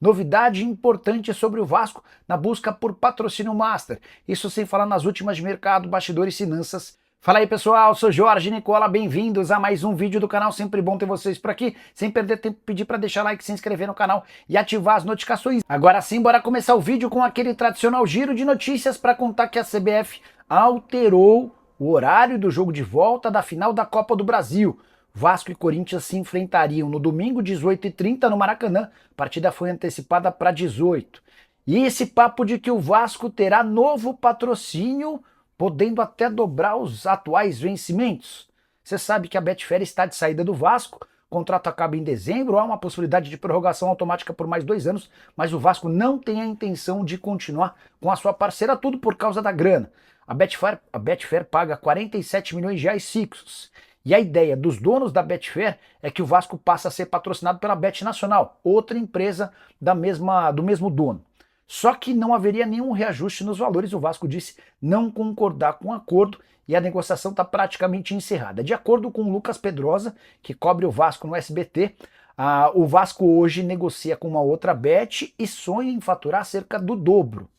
Novidade importante sobre o Vasco na busca por patrocínio master. Isso sem falar nas últimas de mercado, bastidores e finanças. Fala aí pessoal, sou Jorge Nicola, bem-vindos a mais um vídeo do canal, sempre bom ter vocês por aqui. Sem perder tempo, pedir para deixar like, se inscrever no canal e ativar as notificações. Agora sim, bora começar o vídeo com aquele tradicional giro de notícias para contar que a CBF alterou o horário do jogo de volta da final da Copa do Brasil. Vasco e Corinthians se enfrentariam no domingo 18h30 no Maracanã. A partida foi antecipada para 18. E esse papo de que o Vasco terá novo patrocínio, podendo até dobrar os atuais vencimentos. Você sabe que a Betfair está de saída do Vasco, o contrato acaba em dezembro, há uma possibilidade de prorrogação automática por mais 2 anos, mas o Vasco não tem a intenção de continuar com a sua parceira, tudo por causa da grana. A Betfair paga 47 milhões de reais fixos. E a ideia dos donos da Betfair é que o Vasco passe a ser patrocinado pela Bet Nacional, outra empresa do mesmo dono. Só que não haveria nenhum reajuste nos valores, o Vasco disse não concordar com o acordo e a negociação está praticamente encerrada. De acordo com o Lucas Pedrosa, que cobre o Vasco no SBT, o Vasco hoje negocia com uma outra bet e sonha em faturar cerca do dobro.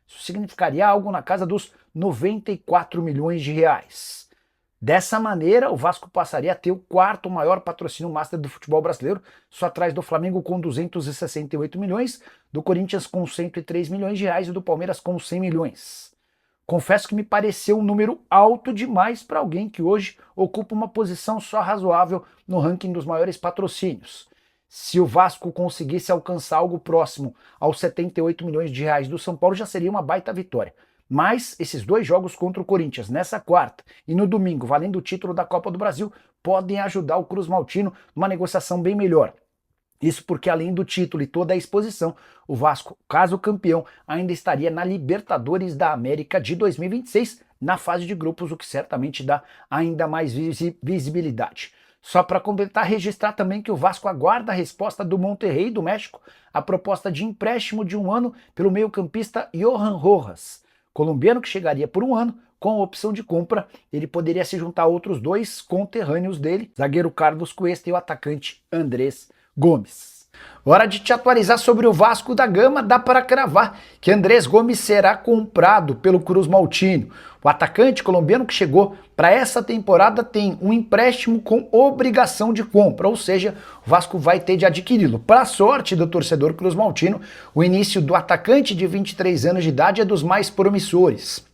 Isso significaria algo na casa dos 94 milhões de reais. Dessa maneira, o Vasco passaria a ter o quarto maior patrocínio master do futebol brasileiro, só atrás do Flamengo com 268 milhões, do Corinthians com 103 milhões de reais e do Palmeiras com 100 milhões. Confesso que me pareceu um número alto demais para alguém que hoje ocupa uma posição só razoável no ranking dos maiores patrocínios. Se o Vasco conseguisse alcançar algo próximo aos 78 milhões de reais do São Paulo, já seria uma baita vitória. Mas esses 2 jogos contra o Corinthians nessa quarta e no domingo, valendo o título da Copa do Brasil, podem ajudar o Cruz Maltino numa negociação bem melhor. Isso porque além do título e toda a exposição, o Vasco, caso campeão, ainda estaria na Libertadores da América de 2026, na fase de grupos, o que certamente dá ainda mais visibilidade. Só para completar, registrar também que o Vasco aguarda a resposta do Monterrey do México, a proposta de empréstimo de 1 ano pelo meio-campista Johan Rojas. Colombiano que chegaria por 1 ano, com a opção de compra, ele poderia se juntar a outros 2 conterrâneos dele, zagueiro Carlos Cuesta e o atacante Andrés Gomes. Hora de te atualizar sobre o Vasco da Gama, dá para cravar que Andrés Gomes será comprado pelo Cruz Maltino. O atacante colombiano que chegou para essa temporada tem um empréstimo com obrigação de compra, ou seja, o Vasco vai ter de adquiri-lo. Para a sorte do torcedor Cruz Maltino, o início do atacante de 23 anos de idade é dos mais promissores.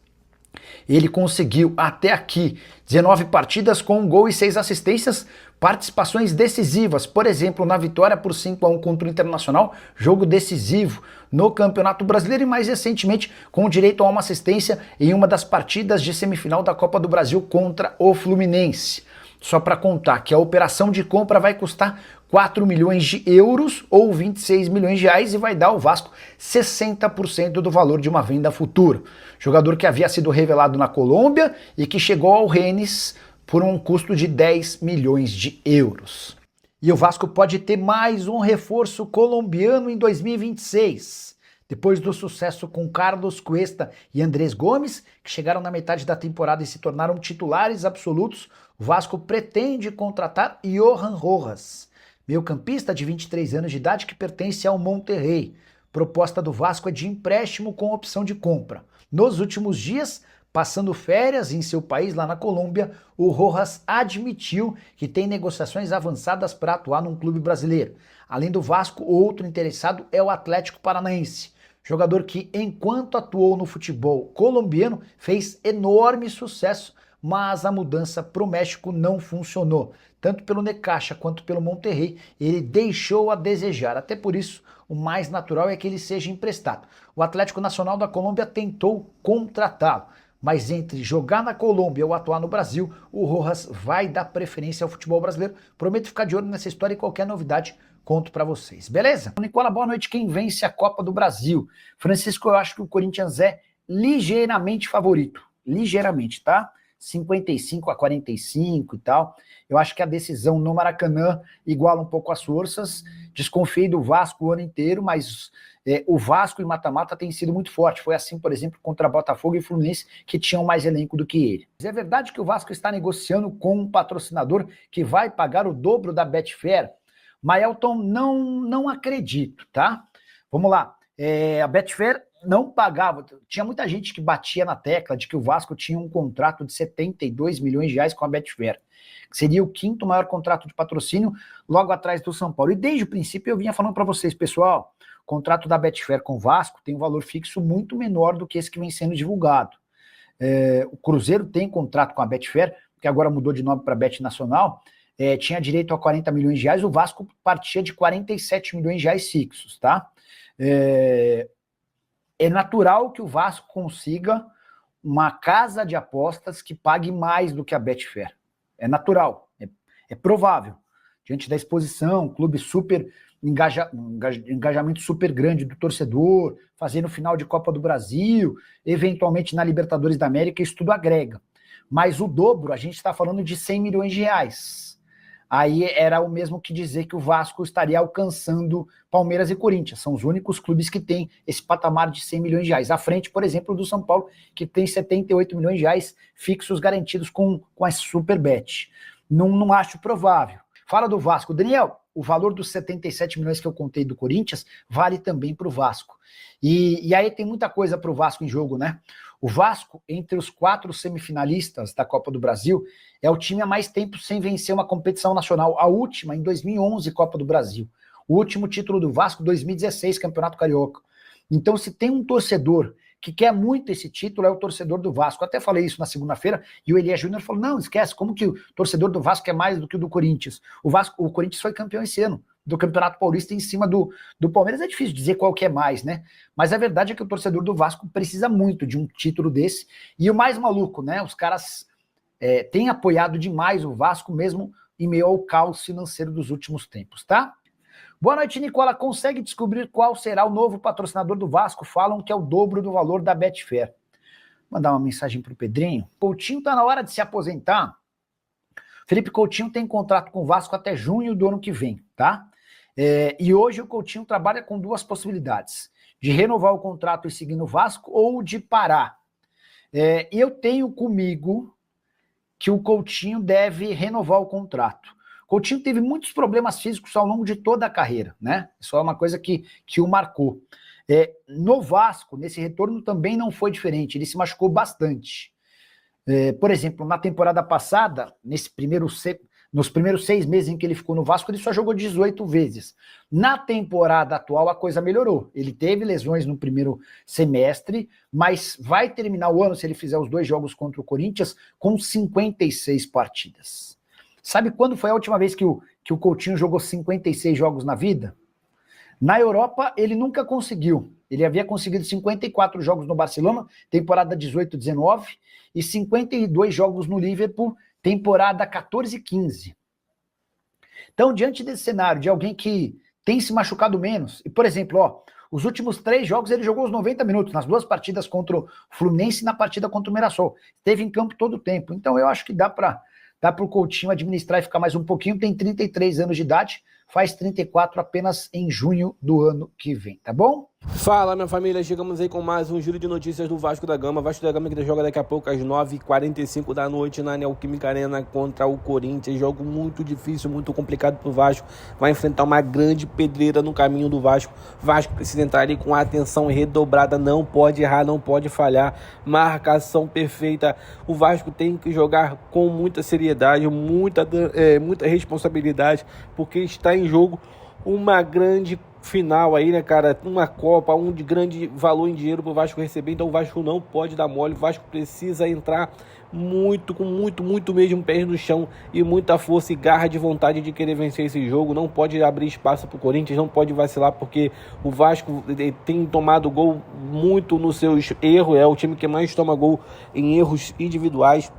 Ele conseguiu até aqui 19 partidas com 1 gol e 6 assistências, participações decisivas, por exemplo, na vitória por 5-1 contra o Internacional, jogo decisivo no Campeonato Brasileiro e mais recentemente com direito a uma assistência em uma das partidas de semifinal da Copa do Brasil contra o Fluminense. Só para contar que a operação de compra vai custar 4 milhões de euros ou 26 milhões de reais e vai dar ao Vasco 60% do valor de uma venda futura. Jogador que havia sido revelado na Colômbia e que chegou ao Rennes por um custo de 10 milhões de euros. E o Vasco pode ter mais um reforço colombiano em 2026. Depois do sucesso com Carlos Cuesta e Andrés Gomes, que chegaram na metade da temporada e se tornaram titulares absolutos, o Vasco pretende contratar Johan Rojas, meio-campista de 23 anos de idade que pertence ao Monterrey. Proposta do Vasco é de empréstimo com opção de compra. Nos últimos dias, passando férias em seu país, lá na Colômbia, o Rojas admitiu que tem negociações avançadas para atuar num clube brasileiro. Além do Vasco, outro interessado é o Atlético Paranaense. Jogador que, enquanto atuou no futebol colombiano, fez enorme sucesso, mas a mudança para o México não funcionou. Tanto pelo Necaxa quanto pelo Monterrey, ele deixou a desejar. Até por isso, o mais natural é que ele seja emprestado. O Atlético Nacional da Colômbia tentou contratá-lo, mas entre jogar na Colômbia ou atuar no Brasil, o Rojas vai dar preferência ao futebol brasileiro. Prometo ficar de olho nessa história e qualquer novidade conto para vocês, beleza? Nicola, boa noite. Quem vence a Copa do Brasil? Francisco, eu acho que o Corinthians é ligeiramente favorito. Ligeiramente, tá? 55-45 e tal. Eu acho que a decisão no Maracanã iguala um pouco as forças. Desconfiei do Vasco o ano inteiro, mas o Vasco em mata-mata tem sido muito forte. Foi assim, por exemplo, contra Botafogo e Fluminense, que tinham mais elenco do que ele. Mas é verdade que o Vasco está negociando com um patrocinador que vai pagar o dobro da Betfair? Maelton, não acredito, tá? Vamos lá. A Betfair não pagava, tinha muita gente que batia na tecla de que o Vasco tinha um contrato de 72 milhões de reais com a Betfair, que seria o quinto maior contrato de patrocínio, logo atrás do São Paulo. E desde o princípio eu vinha falando para vocês, pessoal, o contrato da Betfair com o Vasco tem um valor fixo muito menor do que esse que vem sendo divulgado. O Cruzeiro tem contrato com a Betfair, que agora mudou de nome para Bet Nacional, tinha direito a 40 milhões de reais, o Vasco partia de 47 milhões de reais fixos, tá? É natural que o Vasco consiga uma casa de apostas que pague mais do que a Betfair. É natural, é provável. Diante da exposição, clube super engajamento super grande do torcedor, fazendo final de Copa do Brasil, eventualmente na Libertadores da América, isso tudo agrega. Mas o dobro, a gente está falando de 100 milhões de reais. Aí era o mesmo que dizer que o Vasco estaria alcançando Palmeiras e Corinthians. São os únicos clubes que têm esse patamar de 100 milhões de reais. À frente, por exemplo, do São Paulo, que tem 78 milhões de reais fixos garantidos com a Superbet. Não acho provável. Fala do Vasco. Daniel, o valor dos 77 milhões que eu contei do Corinthians vale também para o Vasco. E aí tem muita coisa para o Vasco em jogo, né? O Vasco, entre os 4 semifinalistas da Copa do Brasil, é o time há mais tempo sem vencer uma competição nacional. A última, em 2011, Copa do Brasil. O último título do Vasco, 2016, Campeonato Carioca. Então, se tem um torcedor que quer muito esse título, é o torcedor do Vasco. Eu até falei isso na segunda-feira, e o Elias Júnior falou, não, esquece, como que o torcedor do Vasco é mais do que o do Corinthians? O Corinthians foi campeão esse ano do Campeonato Paulista em cima do Palmeiras. É difícil dizer qual que é mais, né? Mas a verdade é que o torcedor do Vasco precisa muito de um título desse. E o mais maluco, né? Os caras têm apoiado demais o Vasco, mesmo em meio ao caos financeiro dos últimos tempos, tá? Boa noite, Nicola. Consegue descobrir qual será o novo patrocinador do Vasco? Falam que é o dobro do valor da Betfair. Vou mandar uma mensagem para o Pedrinho. Coutinho está na hora de se aposentar. Felipe Coutinho tem contrato com o Vasco até junho do ano que vem, tá? E hoje o Coutinho trabalha com 2 possibilidades, de renovar o contrato e seguir no Vasco ou de parar. Eu tenho comigo que o Coutinho deve renovar o contrato. Coutinho teve muitos problemas físicos ao longo de toda a carreira, né? Isso é uma coisa que o marcou. No Vasco, nesse retorno também não foi diferente, ele se machucou bastante. Por exemplo, na temporada passada, nos primeiros 6 meses em que ele ficou no Vasco, ele só jogou 18 vezes. Na temporada atual, a coisa melhorou. Ele teve lesões no primeiro semestre, mas vai terminar o ano, se ele fizer os 2 jogos contra o Corinthians, com 56 partidas. Sabe quando foi a última vez que o Coutinho jogou 56 jogos na vida? Na Europa, ele nunca conseguiu. Ele havia conseguido 54 jogos no Barcelona, temporada 18-19, e 52 jogos no Liverpool, temporada 14-15. Então, diante desse cenário de alguém que tem se machucado menos, e por exemplo, os últimos 3 jogos ele jogou os 90 minutos, nas 2 partidas contra o Fluminense e na partida contra o Mirassol. Esteve em campo todo o tempo. Então, eu acho que dá para o Coutinho administrar e ficar mais um pouquinho. Tem 33 anos de idade, faz 34 apenas em junho do ano que vem, tá bom? Fala, minha família, chegamos aí com mais um giro de notícias do Vasco da Gama. Vasco da Gama que joga daqui a pouco às 9h45 da noite na Neoquímica Arena contra o Corinthians. Jogo muito difícil, muito complicado pro Vasco. Vai enfrentar uma grande pedreira no caminho do Vasco. Vasco precisa entrar ali com a atenção redobrada, não pode errar, não pode falhar. Marcação perfeita. O Vasco tem que jogar com muita seriedade, muita responsabilidade, porque está em jogo uma grande final aí, né, cara? Uma Copa, de grande valor em dinheiro pro Vasco receber. Então o Vasco não pode dar mole. O Vasco precisa entrar com muito mesmo pés no chão e muita força e garra de vontade de querer vencer esse jogo. Não pode abrir espaço pro Corinthians, não pode vacilar, porque o Vasco tem tomado gol muito nos seus erros. É o time que mais toma gol em erros individuais.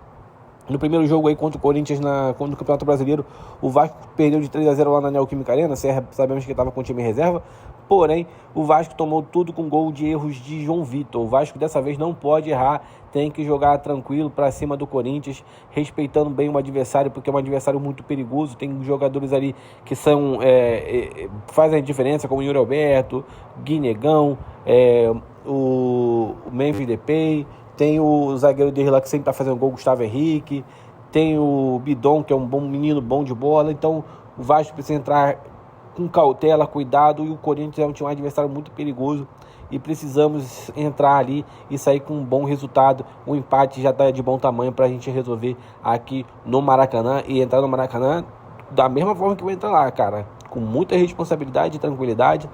No primeiro jogo aí contra o Corinthians contra o Campeonato Brasileiro, o Vasco perdeu de 3-0 lá na Neoquímica Arena. Sabemos que estava com o time em reserva, porém o Vasco tomou tudo com gol de erros de João Vitor. O Vasco dessa vez não pode errar, tem que jogar tranquilo para cima do Corinthians, respeitando bem o adversário, porque é um adversário muito perigoso. Tem jogadores ali que fazem a diferença, como o Yuri Alberto, Guinegão, o Memphis Depay. Tem o zagueiro dele lá que sempre tá fazendo gol, Gustavo Henrique. Tem o Bidon, que é um menino bom de bola. Então o Vasco precisa entrar com cautela, cuidado, e o Corinthians é um adversário muito perigoso e precisamos entrar ali e sair com um bom resultado. O empate já está de bom tamanho para a gente resolver aqui no Maracanã e entrar no Maracanã da mesma forma que vai entrar lá, cara, com muita responsabilidade e tranquilidade,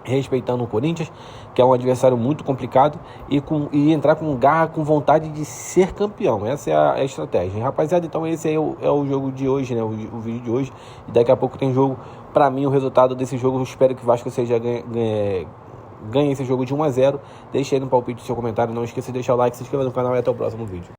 respeitando o Corinthians, que é um adversário muito complicado, e entrar com garra, com vontade de ser campeão. Essa é a estratégia. Rapaziada, então esse aí é o jogo de hoje, né? O vídeo de hoje. E daqui a pouco tem jogo. Para mim, o resultado desse jogo, eu espero que o Vasco ganhe esse jogo de 1-0. Deixe aí no palpite o seu comentário. Não esqueça de deixar o like, se inscreva no canal e até o próximo vídeo.